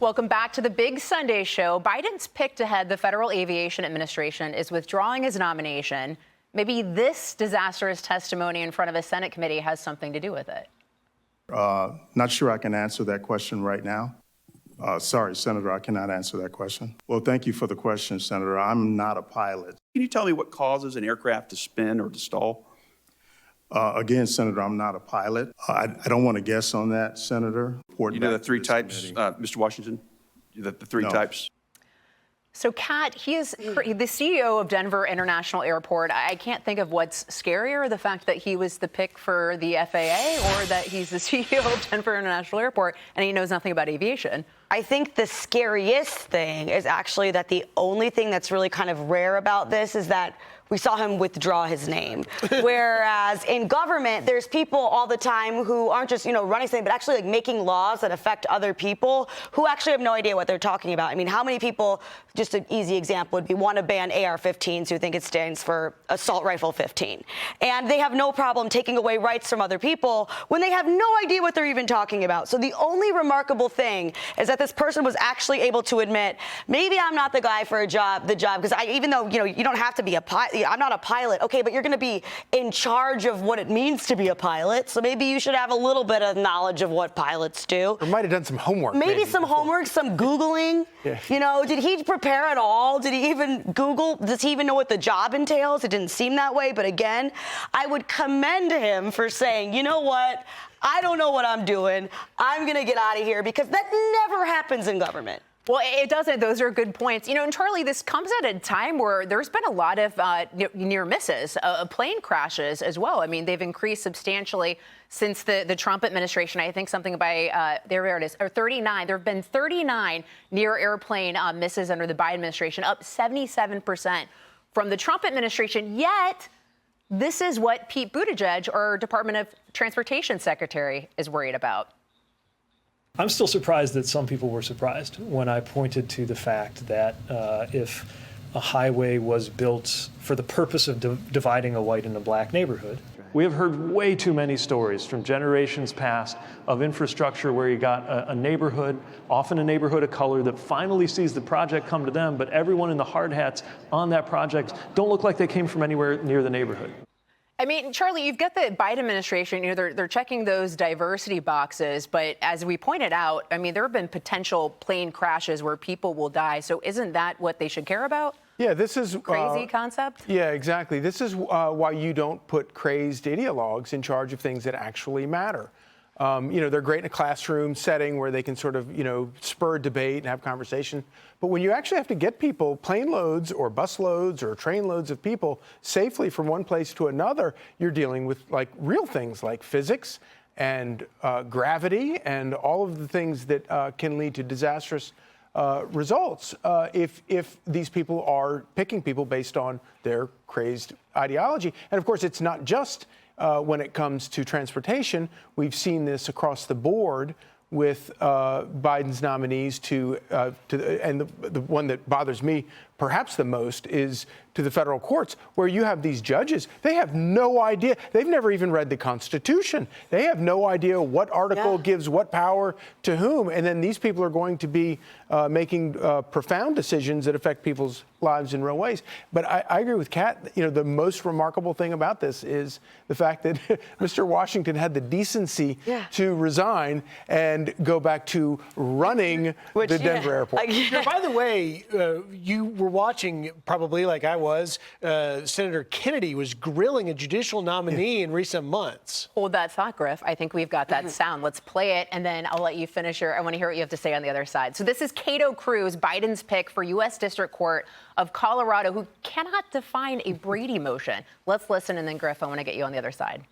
Welcome back to the Big Sunday Show. Biden's pick to head the Federal Aviation Administration is withdrawing his nomination. Maybe this disastrous testimony in front of a Senate committee has something to do with it. Not sure I can answer that question right now. Sorry, Senator, I cannot answer that question. Well, thank you for the question, Senator. I'm not a pilot. Can you tell me what causes an aircraft to spin or to stall? Again, Senator, I'm not a pilot. I don't want to guess on that, Senator. You know the three types, Mr. Washington? The three types? So, Kat, he is the CEO of Denver International Airport. I can't think of what's scarier, the fact that he was the pick for the FAA or that he's the CEO of Denver International Airport and he knows nothing about aviation. I think the scariest thing is actually that the only thing that's really kind of rare about this is that we saw him withdraw his name. Whereas in government, there's people all the time who aren't just, running something, but actually like making laws that affect other people who actually have no idea what they're talking about. I mean, how many people, just an easy example would be, want to ban AR-15s who think it stands for Assault Rifle 15. And they have no problem taking away rights from other people when they have no idea what they're even talking about. So the only remarkable thing is that this person was actually able to admit, maybe I'm not the guy for the job, because even though, you don't have to be a pilot, I'm not a pilot. Okay, but you're going to be in charge of what it means to be a pilot. So maybe you should have a little bit of knowledge of what pilots do. Or might have done some homework. Maybe some homework, some Googling. Yeah. Did he prepare at all? Did he even Google? Does he even know what the job entails? It didn't seem that way. But again, I would commend him for saying, you know what? I don't know what I'm doing. I'm going to get out of here, because that never happens in government. Well, it doesn't. Those are good points. And Charlie, this comes at a time where there's been a lot of near misses, plane crashes as well. I mean, they've increased substantially since the Trump administration. I think something by, there it is, or 39. There have been 39 near airplane misses under the Biden administration, up 77% from the Trump administration. Yet, this is what Pete Buttigieg, our Department of Transportation Secretary, is worried about. I'm still surprised that some people were surprised when I pointed to the fact that if a highway was built for the purpose of dividing a white and a black neighborhood, we have heard way too many stories from generations past of infrastructure where you got a neighborhood, often a neighborhood of color, that finally sees the project come to them, but everyone in the hard hats on that project don't look like they came from anywhere near the neighborhood. I mean, Charlie, you've got the Biden administration, they're checking those diversity boxes. But as we pointed out, I mean, there have been potential plane crashes where people will die. So isn't that what they should care about? Yeah, this is crazy concept. Yeah, exactly. This is why you don't put crazed ideologues in charge of things that actually matter. They're great in a classroom setting where they can sort of, spur debate and have conversation. But when you actually have to get people, plane loads or bus loads or train loads of people safely from one place to another, you're dealing with like real things like physics and gravity and all of the things that can lead to disastrous results if these people are picking people based on their crazed ideology. And of course, it's not just when it comes to transportation. We've seen this across the board with Biden's nominees and the one that bothers me perhaps the most is to the federal courts, where you have these judges. They have no idea. They've never even read the Constitution. They have no idea what article gives what power to whom. And then these people are going to be making profound decisions that affect people's lives in real ways. But I agree with Kat. The most remarkable thing about this is the fact that Mr. Washington had the decency to resign and go back to running the Denver airport. By the way, you were watching, probably like I was, Senator Kennedy was grilling a judicial nominee in recent months. Hold that thought, Griff. I think we've got that sound. Let's play it, and then I'll let you finish I want to hear what you have to say on the other side. So this is Cato Cruz, Biden's pick for U.S. District Court of Colorado, who cannot define a Brady motion. Let's listen, and then, Griff, I want to get you on the other side.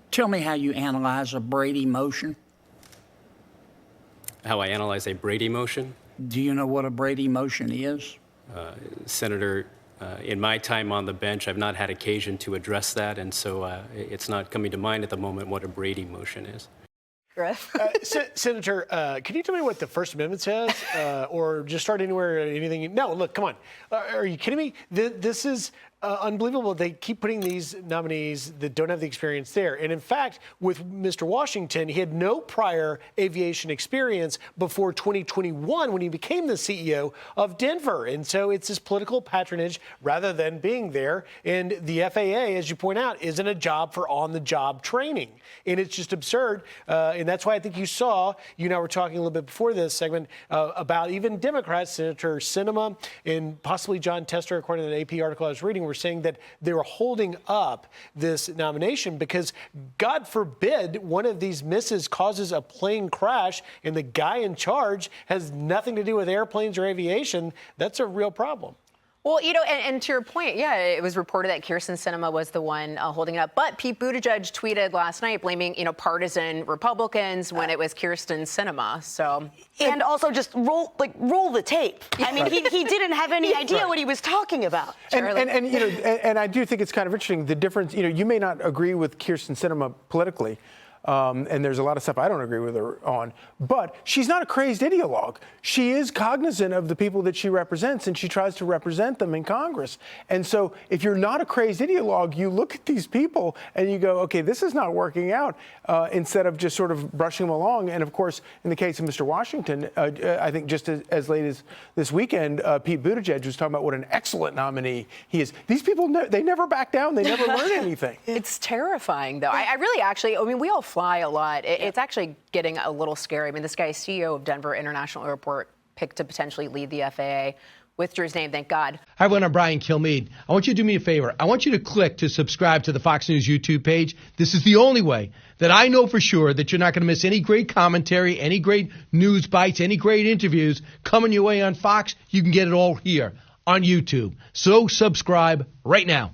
Tell me how you analyze a Brady motion. How I analyze a Brady motion? Do you know what a Brady motion is? Senator, in my time on the bench, I've not had occasion to address that, and so it's not coming to mind at the moment what a Brady motion is. Griff? Senator, can you tell me what the First Amendment says? Or just start anywhere, anything? No, look, come on. Are you kidding me? This is unbelievable. They keep putting these nominees that don't have the experience there. And in fact, with Mr. Washington, he had no prior aviation experience before 2021 when he became the CEO of Denver. And so it's this political patronage rather than being there. And the FAA, as you point out, isn't a job for on-the-job training. And it's just absurd. And that's why I think you and I were talking a little bit before this segment about even Democrats, Senator Sinema and possibly John Tester, according to the AP article I was reading, were saying that they were holding up this nomination because, God forbid, one of these misses causes a plane crash and the guy in charge has nothing to do with airplanes or aviation. That's a real problem. Well, and to your point, yeah, it was reported that Kyrsten Sinema was the one holding it up. But Pete Buttigieg tweeted last night blaming, partisan Republicans when it was Kyrsten Sinema. So and also just roll the tape. I mean, he didn't have any idea what he was talking about. And I do think it's kind of interesting the difference. You may not agree with Kyrsten Sinema politically. And there's a lot of stuff I don't agree with her on. But she's not a crazed ideologue. She is cognizant of the people that she represents, and she tries to represent them in Congress. And so if you're not a crazed ideologue, you look at these people and you go, okay, this is not working out, instead of just sort of brushing them along. And, of course, in the case of Mr. Washington, I think just as late as this weekend, Pete Buttigieg was talking about what an excellent nominee he is. These people, they never back down. They never learn anything. It's terrifying, though. I really actually, we all fly a lot. It's actually getting a little scary. I mean, this guy, CEO of Denver International Airport, picked to potentially lead the FAA. Withdrew his name, thank God. Hi, everyone. I'm Brian Kilmeade. I want you to do me a favor. I want you to click to subscribe to the Fox News YouTube page. This is the only way that I know for sure that you're not going to miss any great commentary, any great news bites, any great interviews coming your way on Fox. You can get it all here on YouTube. So subscribe right now.